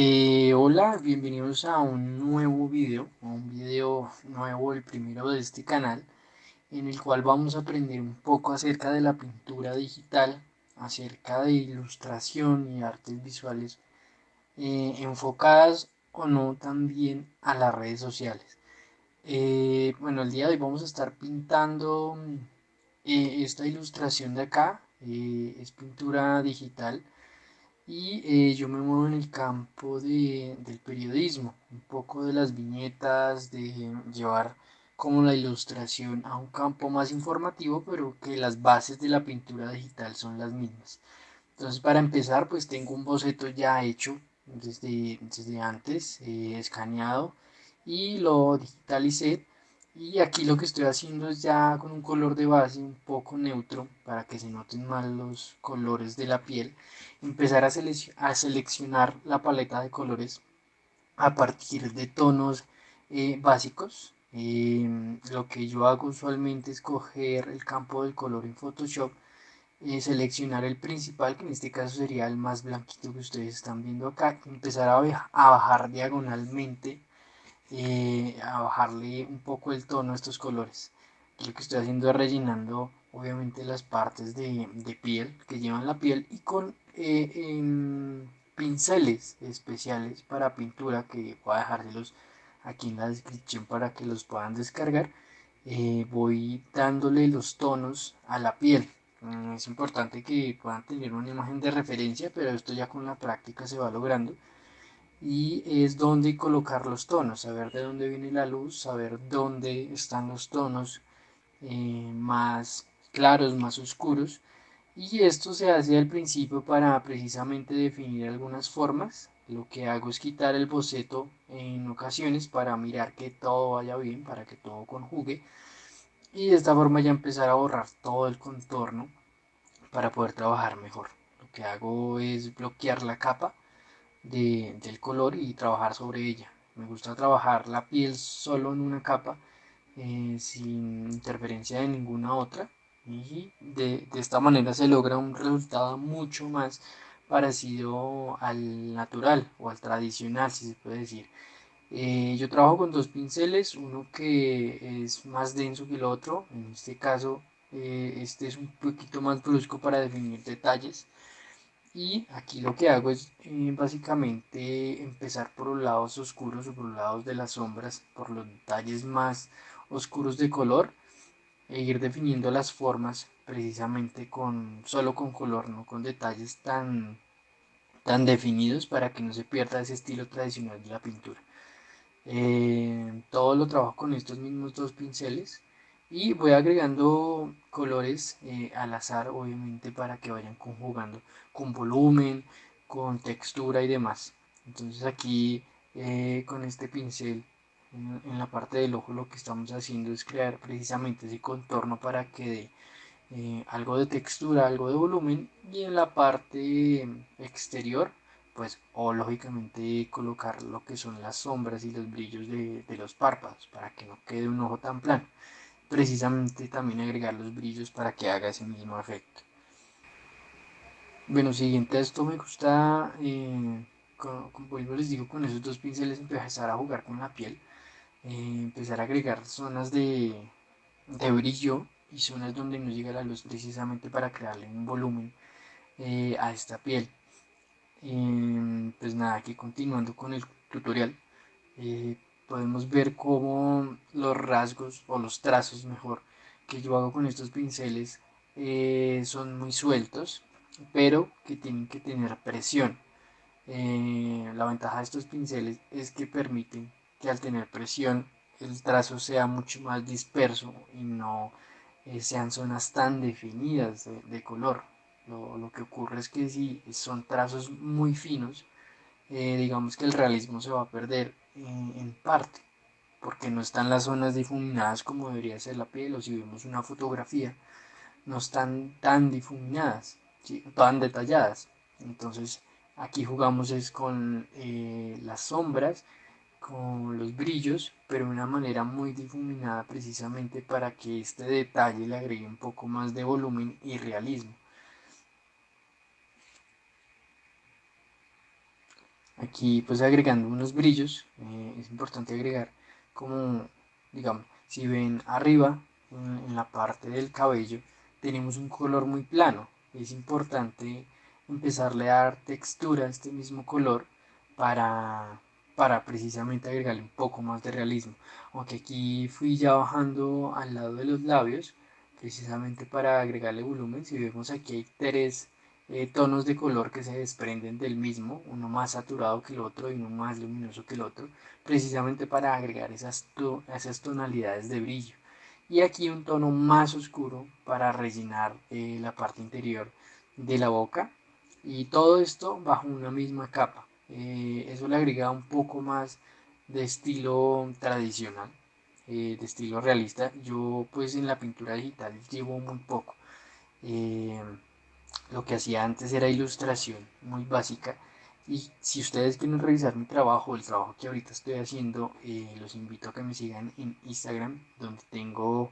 Hola, bienvenidos a un nuevo video, nuevo, el primero de este canal, en el cual vamos a aprender un poco acerca de la pintura digital, acerca de ilustración y artes visuales, enfocadas o no también a las redes sociales. Bueno, el día de hoy vamos a estar pintando esta ilustración de acá, es pintura digital y yo me muevo en el campo del periodismo, un poco de las viñetas, de llevar como la ilustración a un campo más informativo, pero que las bases de la pintura digital son las mismas. Entonces, para empezar, pues tengo un boceto ya hecho desde antes, escaneado, y lo digitalicé. Y aquí lo que estoy haciendo es ya con un color de base un poco neutro para que se noten más los colores de la piel. Empezar a seleccionar la paleta de colores a partir de tonos básicos. Lo que yo hago usualmente es coger el campo del color en Photoshop, seleccionar el principal, que en este caso sería el más blanquito que ustedes están viendo acá, y empezar a bajar diagonalmente, a bajarle un poco el tono a estos colores. Lo que estoy haciendo es rellenando obviamente las partes de piel que llevan la piel y con pinceles especiales para pintura, que voy a dejárselos aquí en la descripción para que los puedan descargar. Voy dándole los tonos a la piel. Es importante que puedan tener una imagen de referencia, pero esto ya con la práctica se va logrando. Y es donde colocar los tonos, saber de dónde viene la luz, saber dónde están los tonos más claros, más oscuros. Y esto se hace al principio para precisamente definir algunas formas. Lo que hago es quitar el boceto en ocasiones para mirar que todo vaya bien, para que todo conjugue. Y de esta forma ya empezar a borrar todo el contorno para poder trabajar mejor. Lo que hago es bloquear la capa del color y trabajar sobre ella. Me gusta trabajar la piel solo en una capa, sin interferencia de ninguna otra, y de esta manera se logra un resultado mucho más parecido al natural o al tradicional, si se puede decir. Yo trabajo con dos pinceles, uno que es más denso que el otro, en este caso este es un poquito más brusco para definir detalles, y aquí lo que hago es básicamente empezar por los lados oscuros o por los lados de las sombras, por los detalles más oscuros de color, e ir definiendo las formas precisamente solo con color, no con detalles tan definidos, para que no se pierda ese estilo tradicional de la pintura. Todo lo trabajo con estos mismos dos pinceles y voy agregando colores al azar, obviamente, para que vayan conjugando con volumen, con textura y demás. Entonces aquí, con este pincel en la parte del ojo, lo que estamos haciendo es crear precisamente ese contorno para que dé algo de textura, algo de volumen, y en la parte exterior, pues, o lógicamente colocar lo que son las sombras y los brillos de los párpados para que no quede un ojo tan plano. Precisamente también agregar los brillos para que haga ese mismo efecto. Bueno, siguiente a esto me gusta, vuelvo les digo, con esos dos pinceles empezar a jugar con la piel, empezar a agregar zonas de brillo y zonas donde no llega la luz, precisamente para crearle un volumen a esta piel. Pues nada, aquí continuando con el tutorial, eh, podemos ver cómo los rasgos o los trazos, mejor, que yo hago con estos pinceles son muy sueltos, pero que tienen que tener presión. La ventaja de estos pinceles es que permiten que al tener presión el trazo sea mucho más disperso y no sean zonas tan definidas de color. Lo que ocurre es que si son trazos muy finos, digamos que el realismo se va a perder en parte, porque no están las zonas difuminadas como debería ser la piel, o si vemos una fotografía, no están tan difuminadas, ¿sí? Tan detalladas. Entonces aquí jugamos es con las sombras, con los brillos, pero de una manera muy difuminada, precisamente para que este detalle le agregue un poco más de volumen y realismo. Aquí pues agregando unos brillos, es importante agregar como, digamos, si ven arriba en la parte del cabello tenemos un color muy plano. Es importante empezarle a dar textura a este mismo color para, para precisamente agregarle un poco más de realismo. Aunque aquí fui ya bajando al lado de los labios, precisamente para agregarle volumen. Si vemos aquí hay tres tonos de color que se desprenden del mismo, uno más saturado que el otro y uno más luminoso que el otro, precisamente para agregar esas tonalidades de brillo. Y aquí un tono más oscuro para rellenar la parte interior de la boca, y todo esto bajo una misma capa. Eso le agrega un poco más de estilo tradicional, de estilo realista. Yo pues en la pintura digital llevo muy poco. Eh, lo que hacía antes era ilustración muy básica. Y si ustedes quieren revisar mi trabajo, el trabajo que ahorita estoy haciendo, los invito a que me sigan en Instagram, donde tengo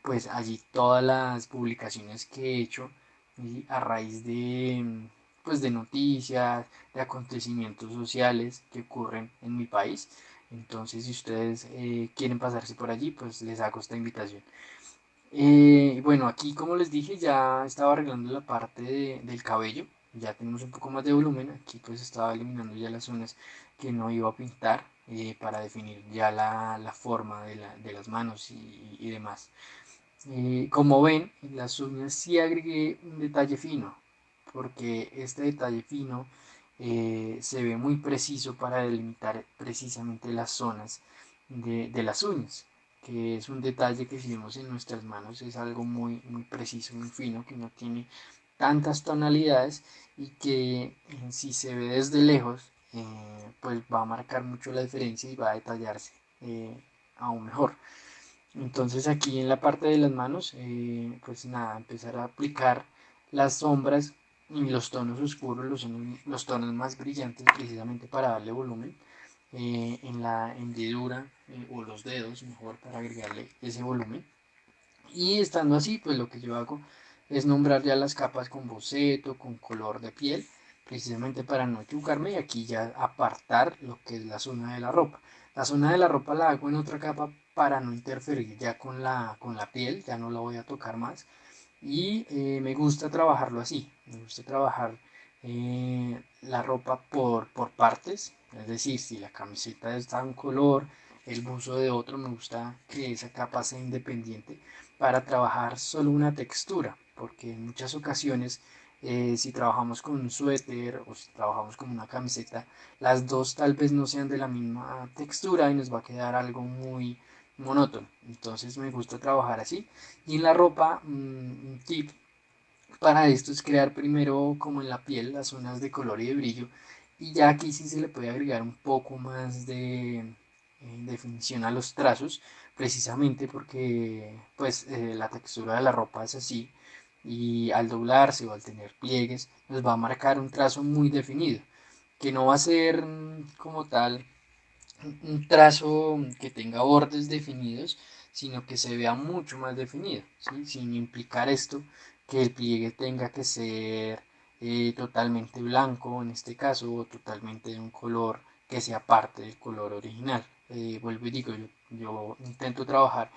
pues allí todas las publicaciones que he hecho y a raíz de pues de noticias, de acontecimientos sociales que ocurren en mi país. Entonces, si ustedes quieren pasarse por allí, pues les hago esta invitación. Bueno, aquí como les dije ya estaba arreglando la parte del cabello, ya tenemos un poco más de volumen, aquí pues estaba eliminando ya las zonas que no iba a pintar, para definir ya la forma de las manos y demás. Como ven, en las uñas sí agregué un detalle fino, porque este detalle fino se ve muy preciso para delimitar precisamente las zonas de las uñas, que es un detalle que si vemos en nuestras manos es algo muy, muy preciso, muy fino, que no tiene tantas tonalidades y que si se ve desde lejos, pues va a marcar mucho la diferencia y va a detallarse aún mejor. Entonces aquí en la parte de las manos, pues nada, empezar a aplicar las sombras y los tonos oscuros, los tonos más brillantes precisamente para darle volumen en la hendidura, o los dedos mejor para agregarle ese volumen. Y estando así, pues lo que yo hago es nombrar ya las capas con boceto, con color de piel, precisamente para no equivocarme y aquí ya apartar lo que es la zona de la ropa. La zona de la ropa la hago en otra capa para no interferir ya con la piel, ya no la voy a tocar más. Y me gusta trabajarlo así, me gusta trabajar la ropa por partes, es decir, si la camiseta está de un color, el buzo de otro, me gusta que esa capa sea independiente para trabajar solo una textura, porque en muchas ocasiones si trabajamos con un suéter o si trabajamos con una camiseta, las dos tal vez no sean de la misma textura y nos va a quedar algo muy monótono. Entonces me gusta trabajar así. Y en la ropa, un tip para esto es crear primero como en la piel las zonas de color y de brillo, y ya aquí sí se le puede agregar un poco más de definición a los trazos, precisamente porque pues la textura de la ropa es así, y al doblarse o al tener pliegues nos va a marcar un trazo muy definido, que no va a ser como tal un trazo que tenga bordes definidos, sino que se vea mucho más definido, ¿sí? Sin implicar esto que el pliegue tenga que ser totalmente blanco en este caso, o totalmente de un color que sea parte del color original. Vuelvo y digo, yo intento trabajar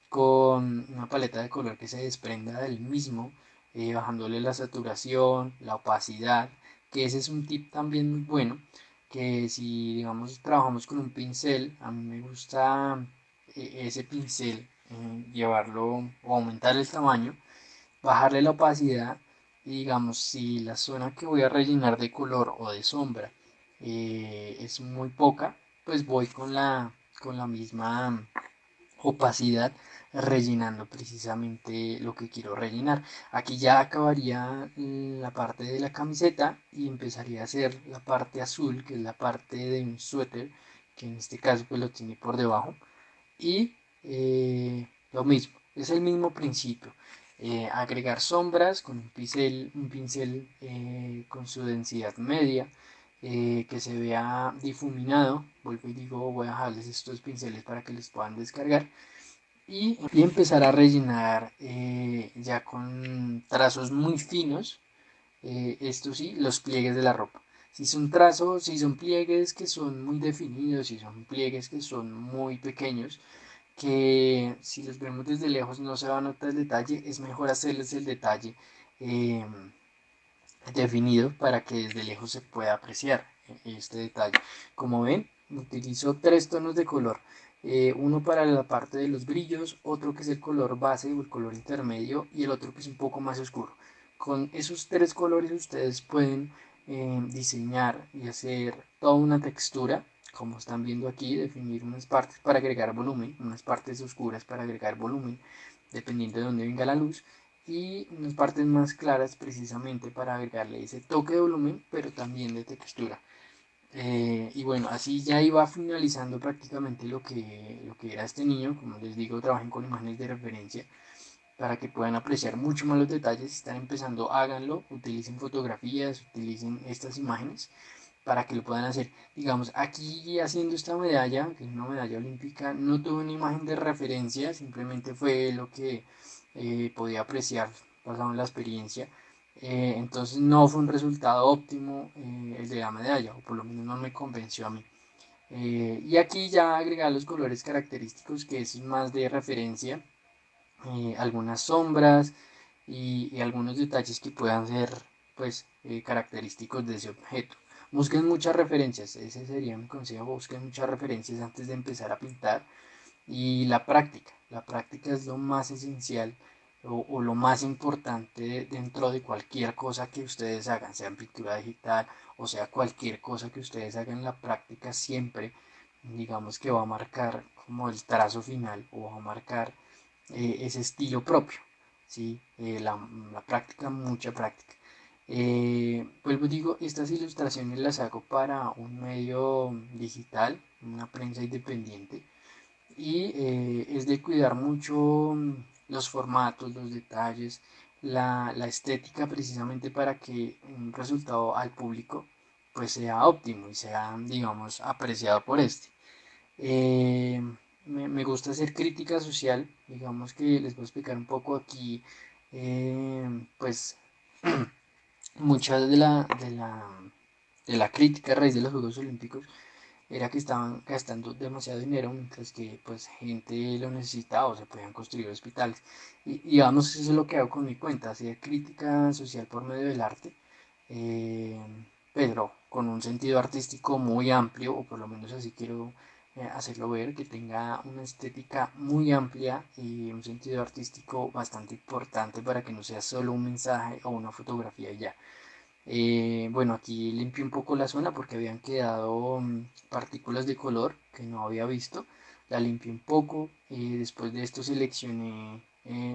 con una paleta de color que se desprenda del mismo, bajándole la saturación, la opacidad, que ese es un tip también muy bueno, que si digamos trabajamos con un pincel, a mí me gusta ese pincel, llevarlo o aumentar el tamaño, bajarle la opacidad, y digamos si la zona que voy a rellenar de color o de sombra es muy poca, pues voy con la misma opacidad rellenando precisamente lo que quiero rellenar. Aquí ya acabaría la parte de la camiseta y empezaría a hacer la parte azul, que es la parte de un suéter, que en este caso pues lo tiene por debajo. Y lo mismo, es el mismo principio. Agregar sombras con un pincel con su densidad media, que se vea difuminado. Vuelvo y digo, voy a dejarles estos pinceles para que les puedan descargar y empezar a rellenar ya con trazos muy finos, esto sí, los pliegues de la ropa. Si son trazos, si son pliegues que son muy definidos, si son pliegues que son muy pequeños, que si los vemos desde lejos no se va a notar el detalle, es mejor hacerles el detalle eh, definido para que desde lejos se pueda apreciar este detalle. Como ven, utilizo tres tonos de color. Uno para la parte de los brillos, otro que es el color base o el color intermedio y el otro que es un poco más oscuro. Con esos tres colores ustedes pueden diseñar y hacer toda una textura, como están viendo aquí, definir unas partes para agregar volumen, unas partes oscuras para agregar volumen, dependiendo de dónde venga la luz, y unas partes más claras precisamente para agregarle ese toque de volumen, pero también de textura. Y bueno, así ya iba finalizando prácticamente lo que era este niño. Como les digo, trabajen con imágenes de referencia para que puedan apreciar mucho más los detalles. Si están empezando, háganlo, utilicen fotografías, utilicen estas imágenes para que lo puedan hacer. Digamos, aquí haciendo esta medalla, que es una medalla olímpica, no tuve una imagen de referencia, simplemente fue lo que podía apreciar basado en la experiencia. Entonces no fue un resultado óptimo el de la medalla, o por lo menos no me convenció a mí. Y aquí ya agregar los colores característicos, que es más de referencia, algunas sombras y algunos detalles que puedan ser pues característicos de ese objeto. Busquen muchas referencias, ese sería mi consejo, busquen muchas referencias antes de empezar a pintar. Y la práctica es lo más esencial o lo más importante dentro de cualquier cosa que ustedes hagan, sea en pintura digital o sea cualquier cosa que ustedes hagan. La práctica siempre, digamos que va a marcar como el trazo final o va a marcar ese estilo propio, ¿sí? La práctica, mucha práctica. Vuelvo digo, estas ilustraciones las hago para un medio digital, una prensa independiente, y es de cuidar mucho los formatos, los detalles, la estética precisamente para que un resultado al público pues sea óptimo y sea, digamos, apreciado por este. Eh, me gusta hacer crítica social, digamos que les voy a explicar un poco aquí, pues muchas de la crítica a raíz de los Juegos Olímpicos era que estaban gastando demasiado dinero mientras que pues gente lo necesitaba o se podían construir hospitales. Y digamos, eso es lo que hago con mi cuenta, hacer crítica social por medio del arte, eh, pero con un sentido artístico muy amplio, o por lo menos así quiero hacerlo ver, que tenga una estética muy amplia y un sentido artístico bastante importante para que no sea solo un mensaje o una fotografía y ya. Bueno, aquí limpié un poco la zona porque habían quedado partículas de color que no había visto. La limpié un poco y después de esto seleccioné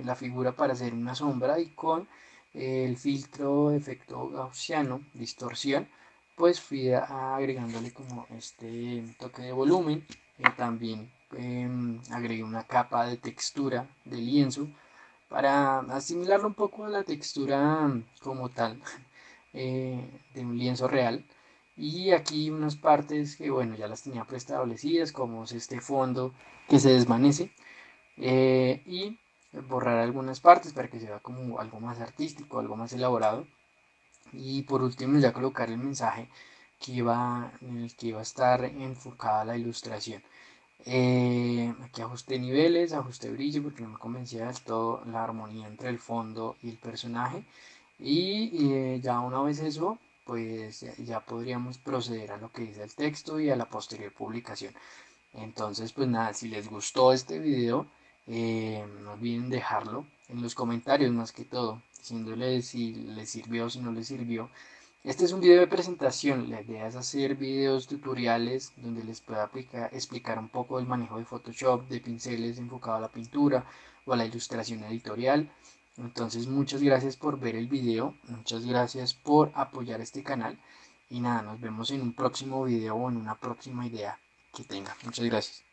la figura para hacer una sombra y con el filtro efecto gaussiano, distorsión, pues fui agregándole como este toque de volumen. También agregué una capa de textura de lienzo para asimilarlo un poco a la textura como tal de un lienzo real. Y aquí unas partes que, bueno, ya las tenía preestablecidas, como es este fondo que se desvanece. Y borrar algunas partes para que se vea como algo más artístico, algo más elaborado. Y por último ya colocar el mensaje en el que iba a estar enfocada la ilustración. Aquí ajusté niveles, ajusté brillo porque no me convencía del todo la armonía entre el fondo y el personaje. Y ya una vez eso, pues ya podríamos proceder a lo que dice el texto y a la posterior publicación. Entonces, pues nada, si les gustó este video, no olviden dejarlo en los comentarios más que todo, diciéndoles si les sirvió o si no les sirvió. Este es un video de presentación, la idea es hacer videos tutoriales donde les pueda explicar un poco el manejo de Photoshop, de pinceles enfocado a la pintura o a la ilustración editorial. Entonces muchas gracias por ver el video, muchas gracias por apoyar este canal y nada, nos vemos en un próximo video o en una próxima idea que tenga. Muchas gracias.